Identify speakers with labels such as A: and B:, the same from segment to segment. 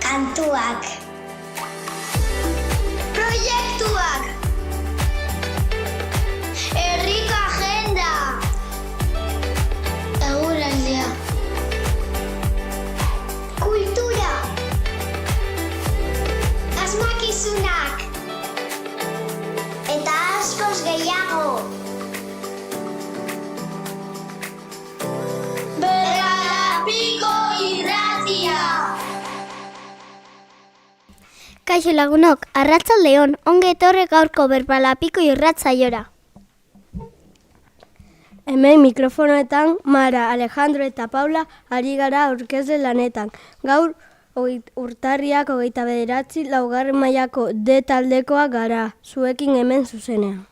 A: Kantuak. Proiektuak. Herriko agenda. Eguraldia. Kultura. Asmakizunak. Eta askoz gehiago. Bergarapiko irratia.
B: Kaixo lagunok, arratsaldeon, onge etorri gaurko Berbalapiko irratsaiora.
C: Hemen mikrofonoetan Mara, Alejandro eta Paula ari gara aurkezle lanetan. Gaur urtarriak 29 laugarren mailako D taldekoa gara, zuekin hemen zuzenean.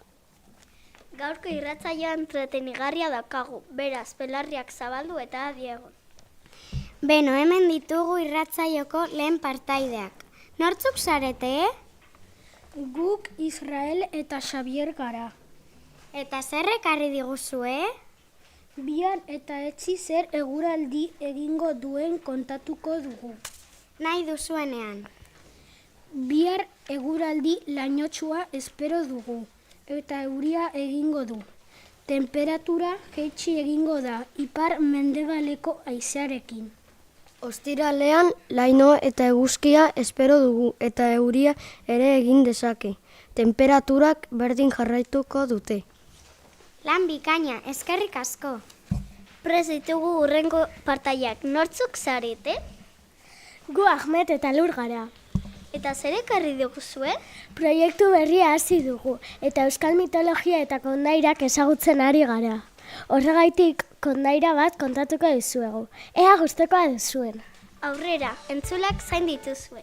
B: Gaurko irratsaioa entretenigarria daukagu, beraz, belarriak zabaldu eta adi egon.
D: Beno, hemen ditugu irratsaioko lehen partaideak. Nortzuk zarete,
C: Guk Israel eta Xabier gara.
D: Eta zer ekarri diguzue?
C: Bihar eta etzi zer eguraldi egingo duen kontatuko dugu.
D: Nahi duzuenean.
C: Bihar eguraldi lainotsua espero dugu, eta euria egingo du. Temperatura jaitsi egingo da, ipar mendebaleko haizearekin. Ostiralean laino eta eguzkia espero dugu, eta euria ere egin dezake. Temperaturak berdin jarraituko dute.
D: Lan bikaina, eskerrik asko.
B: Prest ditugu hurrengo partaiak, nortzuk zarete?
C: Gu Ahmet eta Lur gara.
B: Eta zer ekarri diguzue?
C: Proiektu berria hasi dugu, eta euskal mitologia eta kondairak ezagutzen ari gara. Horregaitik kondaira bat kontatuko dizuegu. Ea gustukoa duzuen.
B: Aurrera, entzulak zain dituzue.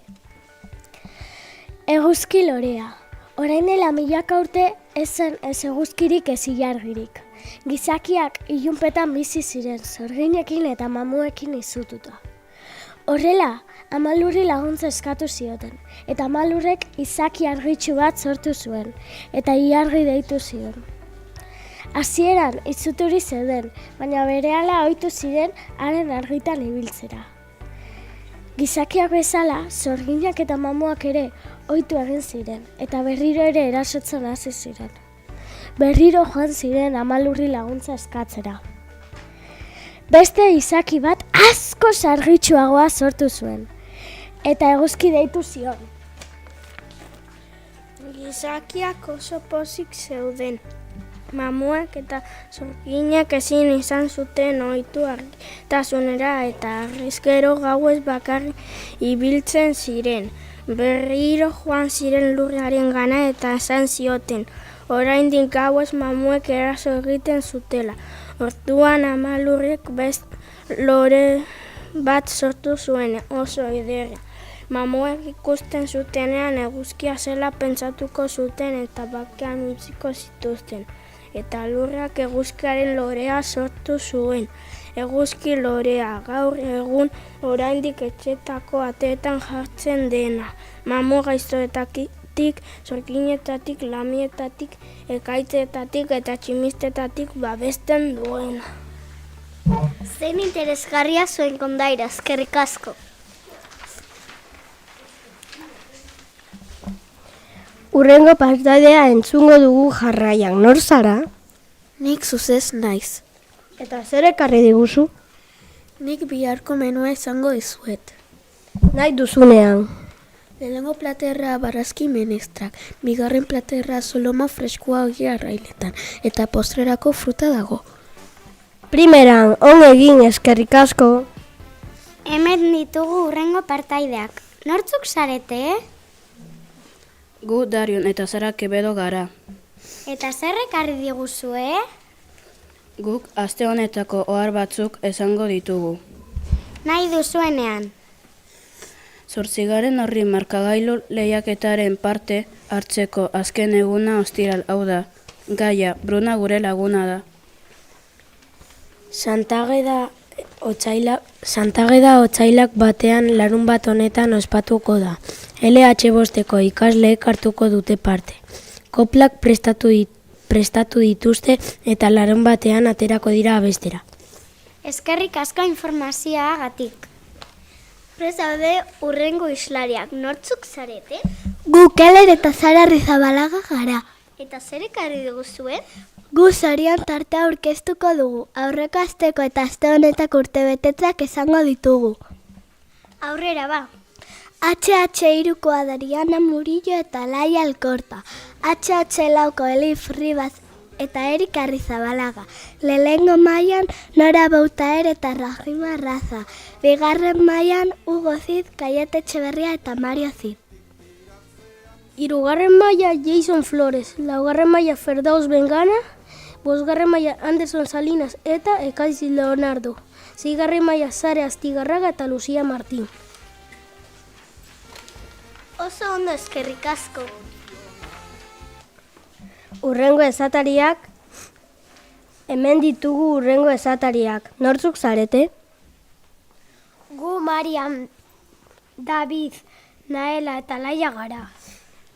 C: Eguzki lorea. Orain dela milaka urte ez zen ez eguzkirik ez ilargirik. Gizakiak ilunpetan bizi ziren, zorginekin eta mamuekin izututa. Horrela, Amalurri laguntza eskatu zioten, eta Amalurrek izaki argitsu bat sortu zuen, eta ilargi deitu zion. Hasieran izuturi zeuden, baina berehala ohitu ziren haren argitan ibiltzera. Gizakiak bezala, zorginak eta mamuak ere ohitu egin ziren, eta berriro ere erasotzen hasi ziren. Berriro joan ziren Amalurri laguntza eskatzera. Beste izaki bat asko argitsuagoa sortu zuen. eta eguzki deitu zion.
B: Gizakiak oso pozik zeuden. Mamuek eta zorginek ezin izan zuten ohitu argitasunera eta harrezkero gauez bakarrik ibiltzen ziren. Berriro joan ziren lurraren gana eta esan zioten, oraindik gauez mamuek eraso egiten zutela. Orduan ama lurrek lore bat sortu zuen, oso ederra. Mamuek ikusten zutenean eguzkia zela pentsatuko zuten eta bakean utziko zituzten. Eta lurrak eguzkiaren lorea sortu zuen. Eguzki lorea, gaur egun oraindik etxetako ateetan jartzen dena. Mamu gaiztoetatik, zorginetatik, lamietatik, ekaitzetatik eta tximistetatik babesten duena.
C: Zein interesgarria zuen kondaira, eskerrik asko. Urrengo partaidea entzungo dugu jarraian, nor zara?
B: Nik zuzez naiz.
C: Eta zer ekarri diguzu?
B: Nik biharko menua izango dizuet.
C: Nahi duzunean.
B: Lehenengo platerra barazki menestrak, bigarren platerra soloma freskoa ogia arrailetan, eta postrerako fruta dago.
C: Primeran, on egin eskerrik asko.
D: Hemen ditugu urrengo partaideak. Nortzuk zarete?
E: Gu Darion eta Sara Kebedo gara.
D: Eta zer ekarri diguzue?
E: Guk aste honetako ohar batzuk esango ditugu.
D: Nahi duzuenean.
E: 8. horri markagailu lehiaketaren parte hartzeko azken eguna ostiral hau da. Gaia, Bruna gure laguna da.
C: Santageda otsailak batean larun bat honetan ospatuko da. LH bosteko ikasleek hartuko dute parte. Koplak prestatu dituzte eta larun batean aterako dira abestera.
D: Eskerrik asko informazioagatik.
B: Prest daude urrengo islariak, nortzuk zarete?
C: Gu Keler eta Sara Rizabalaga gara.
B: Eta zer ekarri diguzue?
C: Gu Zorian tartea aurkeztuko dugu. Aurreko asteko eta aste honetako urtebetetzak esango ditugu.
B: Aurrera ba.
C: HH3koa Dariana Murillo eta Laia Alkorta. HH4ko Elif Ribas eta Erika Arrizabalaga. Lehengo mailan Nora Bautaer eta Rahima Raza. Bigarren mailan Hugo Cid, Kaiete Etxeberria eta Mario Cid. Hirugarren maila Jason Flores, laugarren maila Ferdaus Bengana, bosgarren maila Anderson Salinas eta Ekaiz Leonardo. Seigarren maila Sare Astigarraga eta Lucia Martín.
B: Oso ondo eskerrik asko.
C: Urrengo esatariak, hemen ditugu urrengo esatariak. Nortzuk zarete? Gu Marian, David, Naela eta Laia gara.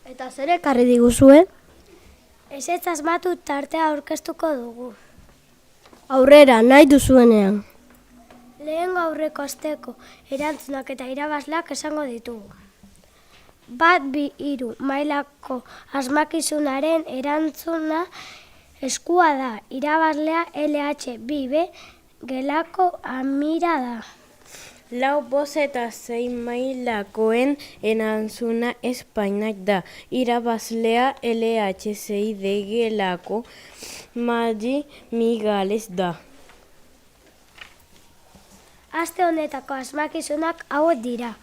C: Eta zer ekarri diguzue? Ezetz asmatu tartea aurkeztuko dugu. Aurrera, nahi duzuenean. Lehen aurreko asteko erantzunak eta irabazleak esango ditugu. 1, 2, 3 mailako asmakizunaren erantzuna eskua da. Irabazlea LH2B gelako Amira da.
F: 4, 5 eta 6 mailakoen erantzuna Espainak da. Irabazlea LH6D gelako Madi Migales da.
C: Aste honetako asmakizunak hauek dira.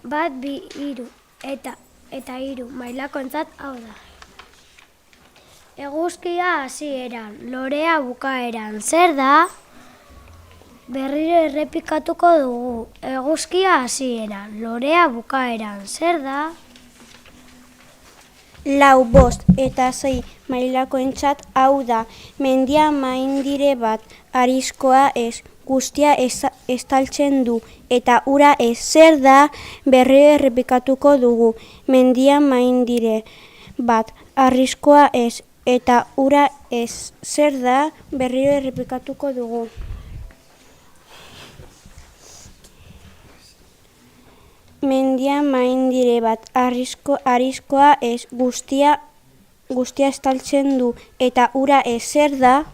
C: 1, 2, 3 eta 3 mailakoentzat hau da. Eguzkia hasieran, lorea bukaeran. Zer da? Berriro errepikatuko dugu. Eguzkia hasieran, lorea bukaeran. Zer da?
G: 4, 5 eta 6 mailakoentzat hau da. Mendia maindire bat, arriskoa ez, guztia estaltzen du, eta ura ez. Zer da? Berriro errepikatuko dugu. Mendia maindire bat, arriskoa ez, eta ura ez. Zer da? Berriro errepikatuko dugu. Mendia maindire bat, arriskoa ez, guztia estaltzen du, eta ura ez. Zer da?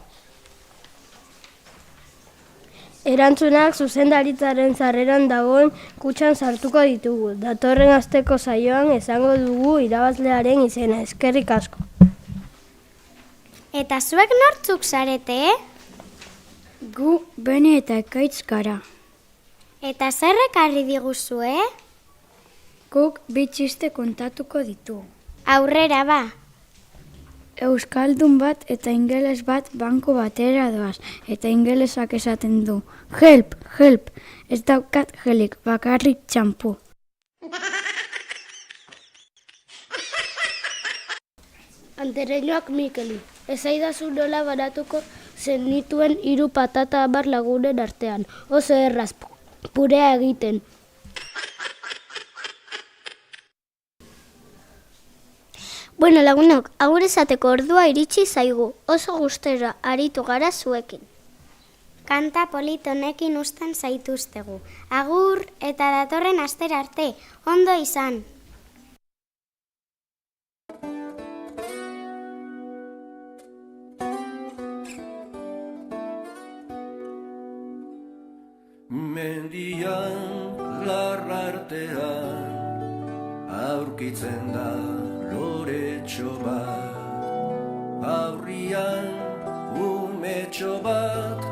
C: Erantzunak zuzendaritzaren sarreran dagoen kutxan sartuko ditugu. Datorren asteko saioan esango dugu irabazlearen izena. Eskerrik asko.
D: Eta zuek nortzuk zarete?
H: Gu Bene eta Ekaitz gara.
D: Eta zer ekarri diguzue?
H: Guk bi txiste kontatuko ditugu.
D: Aurrera ba.
H: Euskaldun bat eta ingeles bat banku batera doaz, eta ingelesak esaten du. Help, help, ez daukat gelik, bakarrik txampu.
B: Andereñoak Mikeli, ezaidazu nola banatuko zenituen 3 patata 10 lagunen artean. Oso erraz, purea egiten.
D: Bueno, lagunok, agur esateko ordua iritsi zaigu. Oso gustera aritu gara zuekin. Kanta polit honekin uzten zaituztegu. Agur eta datorren astera arte, ondo izan.
I: Mendian larrartean aurkitzen da loretxo bat, aurrian umetxo bat,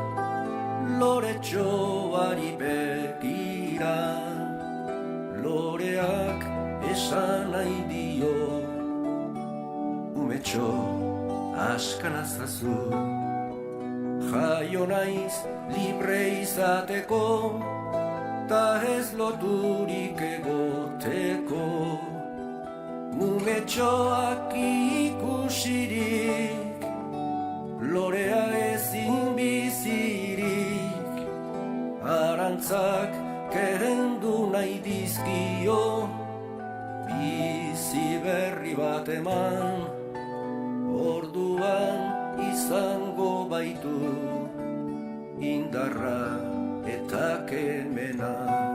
I: loretxoari begira, loreak esan nahi dio, umetxo askanazazu, jaio naiz libre izateko, ta ez loturik egoteko. Umetxoak ikusirik, lorea ezin bizirik, arantzak kerendu nahi dizkio, bizi berri bat eman, orduan izango baitu, indarra eta kemena.